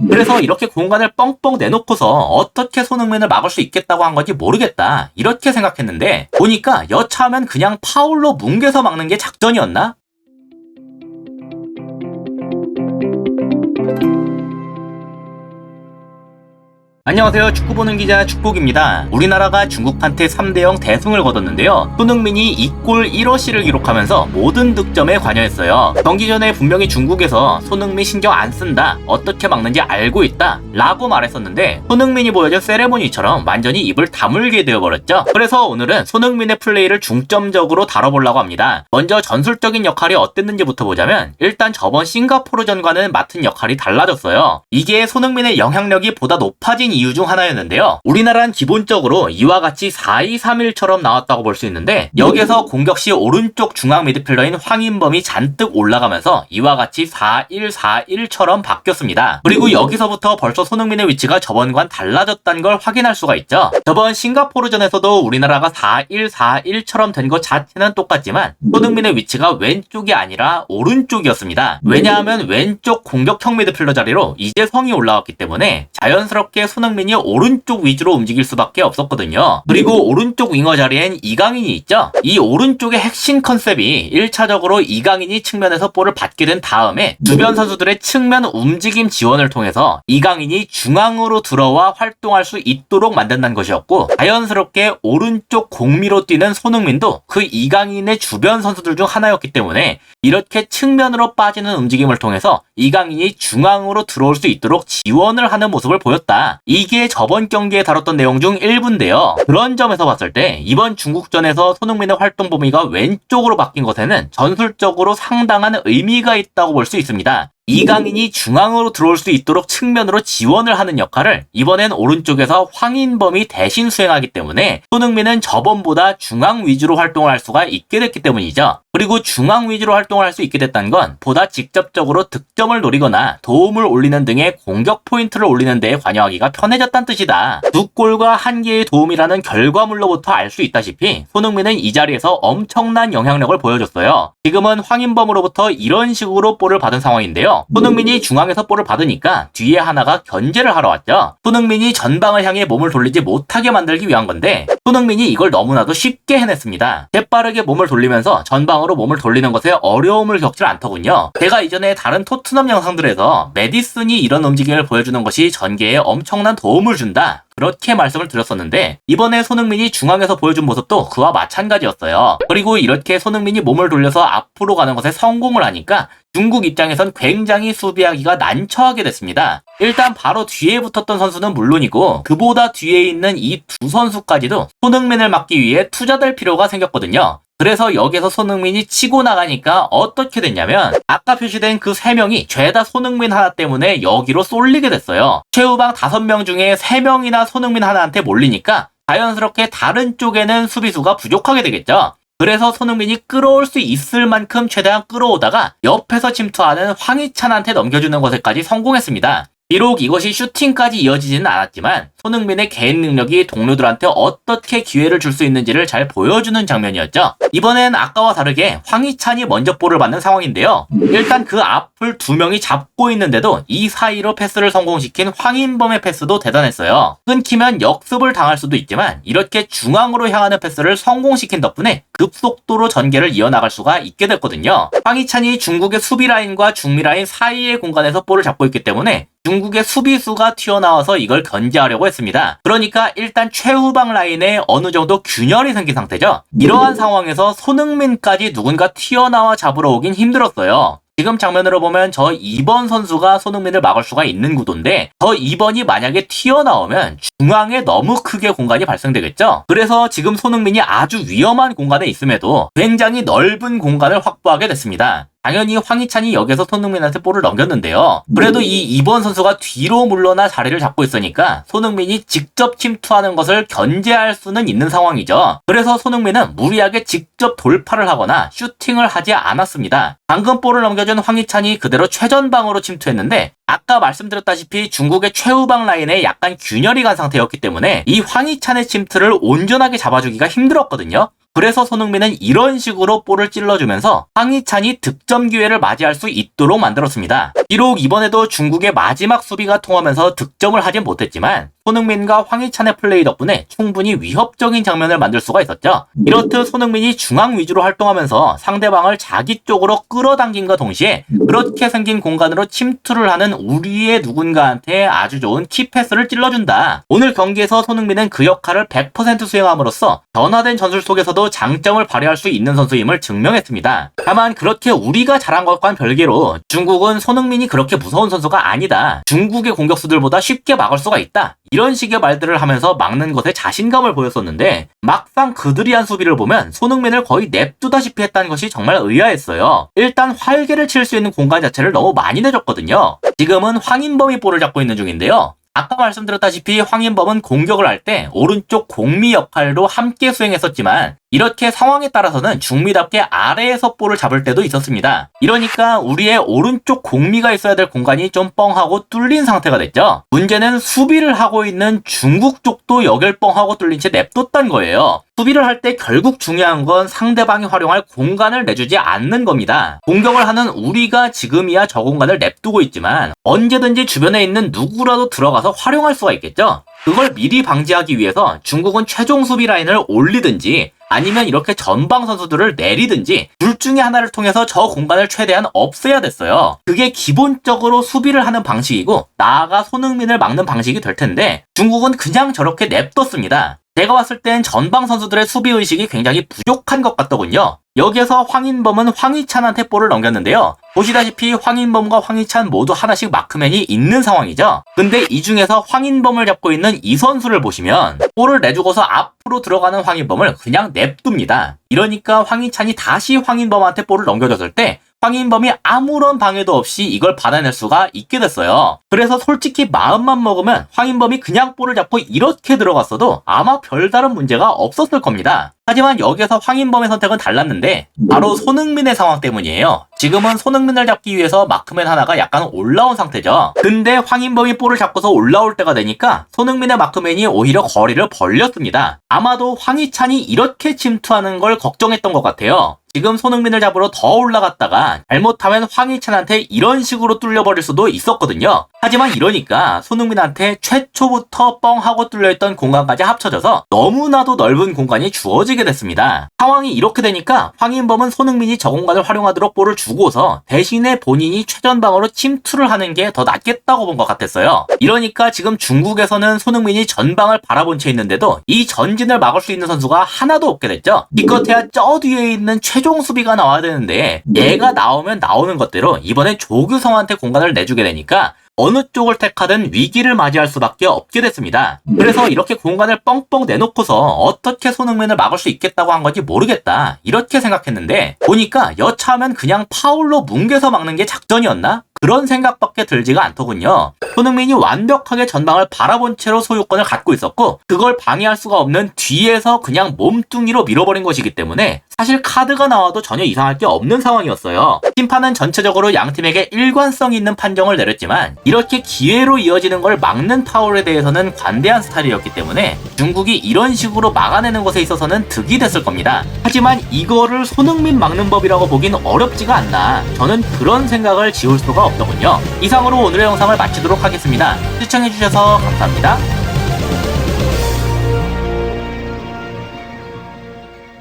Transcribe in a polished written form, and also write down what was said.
그래서 이렇게 공간을 뻥뻥 내놓고서 어떻게 손흥민을 막을 수 있겠다고 한 건지 모르겠다, 이렇게 생각했는데 보니까 여차하면 그냥 파울로 뭉개서 막는 게 작전이었나? 안녕하세요. 축구 보는 기자 축복입니다. 우리나라가 중국한테 3대0 대승을 거뒀는데요. 손흥민이 2골 1어시를 기록하면서 모든 득점에 관여했어요. 경기 전에 분명히 중국에서 손흥민 신경 안 쓴다, 어떻게 막는지 알고 있다 라고 말했었는데 손흥민이 보여준 세레모니처럼 완전히 입을 다물게 되어버렸죠. 그래서 오늘은 손흥민의 플레이를 중점적으로 다뤄보려고 합니다. 먼저 전술적인 역할이 어땠는지부터 보자면 일단 저번 싱가포르전과는 맡은 역할이 달라졌어요. 이게 손흥민의 영향력이 보다 높아진 이유 중 하나였는데요. 우리나라는 기본적으로 이와 같이 4-2-3-1처럼 나왔다고 볼 수 있는데 여기서 공격 시 오른쪽 중앙 미드필더인 황인범이 잔뜩 올라가면서 이와 같이 4-1-4-1처럼 바뀌었습니다. 그리고 여기서부터 벌써 손흥민의 위치가 저번과는 달라졌다는 걸 확인할 수가 있죠. 저번 싱가포르전에서도 우리나라가 4-1-4-1처럼 된 것 자체는 똑같지만 손흥민의 위치가 왼쪽이 아니라 오른쪽이었습니다. 왜냐하면 왼쪽 공격형 미드필더 자리로 이재성이 올라왔기 때문에 자연스럽게 손흥민이 오른쪽 위주로 움직일 수밖에 없었거든요. 그리고 오른쪽 윙어 자리엔 이강인이 있죠. 이 오른쪽의 핵심 컨셉이 1차적으로 이강인이 측면에서 볼을 받게 된 다음에 주변 선수들의 측면 움직임 지원을 통해서 이강인이 중앙으로 들어와 활동할 수 있도록 만든다는 것이었고, 자연스럽게 오른쪽 공미로 뛰는 손흥민도 그 이강인의 주변 선수들 중 하나였기 때문에 이렇게 측면으로 빠지는 움직임을 통해서 이강인이 중앙으로 들어올 수 있도록 지원을 하는 모습을 보였다. 이게 저번 경기에 다뤘던 내용 중 일부인데요. 그런 점에서 봤을 때 이번 중국전에서 손흥민의 활동 범위가 왼쪽으로 바뀐 것에는 전술적으로 상당한 의미가 있다고 볼 수 있습니다. 이강인이 중앙으로 들어올 수 있도록 측면으로 지원을 하는 역할을 이번엔 오른쪽에서 황인범이 대신 수행하기 때문에 손흥민은 저번보다 중앙 위주로 활동을 할 수가 있게 됐기 때문이죠. 그리고 중앙 위주로 활동을 할 수 있게 됐다는 건 보다 직접적으로 득점을 노리거나 도움을 올리는 등의 공격 포인트를 올리는 데에 관여하기가 편해졌다는 뜻이다. 2골과 1개의 도움이라는 결과물로부터 알 수 있다시피 손흥민은 이 자리에서 엄청난 영향력을 보여줬어요. 지금은 황인범으로부터 이런 식으로 볼을 받은 상황인데요. 손흥민이 중앙에서 볼을 받으니까 뒤에 하나가 견제를 하러 왔죠. 손흥민이 전방을 향해 몸을 돌리지 못하게 만들기 위한 건데 손흥민이 이걸 너무나도 쉽게 해냈습니다. 재빠르게 몸을 돌리면서 전방으로 몸을 돌리는 것에 어려움을 겪질 않더군요. 제가 이전에 다른 토트넘 영상들에서 메디슨이 이런 움직임을 보여주는 것이 전개에 엄청난 도움을 준다, 그렇게 말씀을 드렸었는데 이번에 손흥민이 중앙에서 보여준 모습도 그와 마찬가지였어요. 그리고 이렇게 손흥민이 몸을 돌려서 앞으로 가는 것에 성공을 하니까 중국 입장에선 굉장히 수비하기가 난처하게 됐습니다. 일단 바로 뒤에 붙었던 선수는 물론이고 그보다 뒤에 있는 이 두 선수까지도 손흥민을 막기 위해 투자될 필요가 생겼거든요. 그래서 여기서 손흥민이 치고 나가니까 어떻게 됐냐면 아까 표시된 그 3명이 죄다 손흥민 하나 때문에 여기로 쏠리게 됐어요. 최후방 5명 중에 3명이나 손흥민 하나한테 몰리니까 자연스럽게 다른 쪽에는 수비수가 부족하게 되겠죠. 그래서 손흥민이 끌어올 수 있을 만큼 최대한 끌어오다가 옆에서 침투하는 황희찬한테 넘겨주는 것에까지 성공했습니다. 비록 이것이 슈팅까지 이어지지는 않았지만 손흥민의 개인 능력이 동료들한테 어떻게 기회를 줄 수 있는지를 잘 보여주는 장면이었죠. 이번엔 아까와 다르게 황희찬이 먼저 볼을 받는 상황인데요. 일단 그 앞을 2명이 잡고 있는데도 이 사이로 패스를 성공시킨 황인범의 패스도 대단했어요. 끊기면 역습을 당할 수도 있지만 이렇게 중앙으로 향하는 패스를 성공시킨 덕분에 급속도로 전개를 이어나갈 수가 있게 됐거든요. 황희찬이 중국의 수비 라인과 중미 라인 사이의 공간에서 볼을 잡고 있기 때문에 중국의 수비수가 튀어나와서 이걸 견제하려고 했습니다. 그러니까 일단 최후방 라인에 어느 정도 균열이 생긴 상태죠. 이러한 상황에서 손흥민까지 누군가 튀어나와 잡으러 오긴 힘들었어요. 지금 장면으로 보면 저 2번 선수가 손흥민을 막을 수가 있는 구도인데 저 2번이 만약에 튀어나오면 중앙에 너무 크게 공간이 발생되겠죠. 그래서 지금 손흥민이 아주 위험한 공간에 있음에도 굉장히 넓은 공간을 확보하게 됐습니다. 당연히 황희찬이 여기서 손흥민한테 볼을 넘겼는데요. 그래도 이 2번 선수가 뒤로 물러나 자리를 잡고 있으니까 손흥민이 직접 침투하는 것을 견제할 수는 있는 상황이죠. 그래서 손흥민은 무리하게 직접 돌파를 하거나 슈팅을 하지 않았습니다. 방금 볼을 넘겨준 황희찬이 그대로 최전방으로 침투했는데 아까 말씀드렸다시피 중국의 최후방 라인에 약간 균열이 간 상태였기 때문에 이 황희찬의 침투를 온전하게 잡아주기가 힘들었거든요. 그래서 손흥민은 이런 식으로 볼을 찔러주면서 황희찬이 득점 기회를 맞이할 수 있도록 만들었습니다. 비록 이번에도 중국의 마지막 수비가 통하면서 득점을 하진 못했지만 손흥민과 황희찬의 플레이 덕분에 충분히 위협적인 장면을 만들 수가 있었죠. 이렇듯 손흥민이 중앙 위주로 활동하면서 상대방을 자기 쪽으로 끌어당김과 동시에 그렇게 생긴 공간으로 침투를 하는 우리의 누군가한테 아주 좋은 키패스를 찔러준다. 오늘 경기에서 손흥민은 그 역할을 100% 수행함으로써 변화된 전술 속에서도 장점을 발휘할 수 있는 선수임을 증명했습니다. 다만 그렇게 우리가 잘한 것과는 별개로 중국은 손흥민이 그렇게 무서운 선수가 아니다. 중국의 공격수들보다 쉽게 막을 수가 있다. 이런 식의 말들을 하면서 막는 것에 자신감을 보였었는데 막상 그들이 한 수비를 보면 손흥민을 거의 냅두다시피 했다는 것이 정말 의아했어요. 일단 활개를 칠 수 있는 공간 자체를 너무 많이 내줬거든요. 지금은 황인범이 볼을 잡고 있는 중인데요. 아까 말씀드렸다시피 황인범은 공격을 할 때 오른쪽 공미 역할도 함께 수행했었지만 이렇게 상황에 따라서는 중미답게 아래에서 볼을 잡을 때도 있었습니다. 이러니까 우리의 오른쪽 공미가 있어야 될 공간이 좀 뻥하고 뚫린 상태가 됐죠. 문제는 수비를 하고 있는 중국 쪽도 여길 뻥하고 뚫린 채 냅뒀단 거예요. 수비를 할 때 결국 중요한 건 상대방이 활용할 공간을 내주지 않는 겁니다. 공격을 하는 우리가 지금이야 저 공간을 냅두고 있지만 언제든지 주변에 있는 누구라도 들어가서 활용할 수가 있겠죠. 그걸 미리 방지하기 위해서 중국은 최종 수비 라인을 올리든지 아니면 이렇게 전방 선수들을 내리든지 둘 중에 하나를 통해서 저 공간을 최대한 없애야 됐어요. 그게 기본적으로 수비를 하는 방식이고 나아가 손흥민을 막는 방식이 될 텐데 중국은 그냥 저렇게 냅뒀습니다. 제가 봤을 땐 전방 선수들의 수비의식이 굉장히 부족한 것 같더군요. 여기에서 황인범은 황희찬한테 볼을 넘겼는데요. 보시다시피 황인범과 황희찬 모두 하나씩 마크맨이 있는 상황이죠. 근데 이 중에서 황인범을 잡고 있는 이 선수를 보시면 볼을 내주고서 앞으로 들어가는 황인범을 그냥 냅둡니다. 이러니까 황희찬이 다시 황인범한테 볼을 넘겨줬을 때 황인범이 아무런 방해도 없이 이걸 받아낼 수가 있게 됐어요. 그래서 솔직히 마음만 먹으면 황인범이 그냥 볼을 잡고 이렇게 들어갔어도 아마 별다른 문제가 없었을 겁니다. 하지만 여기서 황인범의 선택은 달랐는데 바로 손흥민의 상황 때문이에요. 지금은 손흥민을 잡기 위해서 마크맨 하나가 약간 올라온 상태죠. 근데 황인범이 볼을 잡고서 올라올 때가 되니까 손흥민의 마크맨이 오히려 거리를 벌렸습니다. 아마도 황희찬이 이렇게 침투하는 걸 걱정했던 것 같아요. 지금 손흥민을 잡으러 더 올라갔다가 잘못하면 황희찬한테 이런 식으로 뚫려버릴 수도 있었거든요. 하지만 이러니까 손흥민한테 최초부터 뻥하고 뚫려있던 공간까지 합쳐져서 너무나도 넓은 공간이 주어지게 됐습니다. 상황이 이렇게 되니까 황인범은 손흥민이 저 공간을 활용하도록 볼을 주고서 대신에 본인이 최전방으로 침투를 하는 게 더 낫겠다고 본 것 같았어요. 이러니까 지금 중국에서는 손흥민이 전방을 바라본 채 있는데도 이 전진을 막을 수 있는 선수가 하나도 없게 됐죠. 기껏해야 저 뒤에 있는 최종 수비가 나와야 되는데 얘가 나오면 나오는 것대로 이번에 조규성한테 공간을 내주게 되니까 어느 쪽을 택하든 위기를 맞이할 수밖에 없게 됐습니다. 그래서 이렇게 공간을 뻥뻥 내놓고서 어떻게 손흥민을 막을 수 있겠다고 한 건지 모르겠다 이렇게 생각했는데 보니까 여차하면 그냥 파울로 뭉개서 막는 게 작전이었나? 그런 생각밖에 들지가 않더군요. 손흥민이 완벽하게 전방을 바라본 채로 소유권을 갖고 있었고 그걸 방해할 수가 없는 뒤에서 그냥 몸뚱이로 밀어버린 것이기 때문에 사실 카드가 나와도 전혀 이상할 게 없는 상황이었어요. 심판은 전체적으로 양팀에게 일관성 있는 판정을 내렸지만 이렇게 기회로 이어지는 걸 막는 파울에 대해서는 관대한 스타일이었기 때문에 중국이 이런 식으로 막아내는 것에 있어서는 득이 됐을 겁니다. 하지만 이거를 손흥민 막는 법이라고 보긴 어렵지가 않나 저는 그런 생각을 지울 수가 없더군요. 이상으로 오늘의 영상을 마치도록 하겠습니다. 시청해주셔서 감사합니다.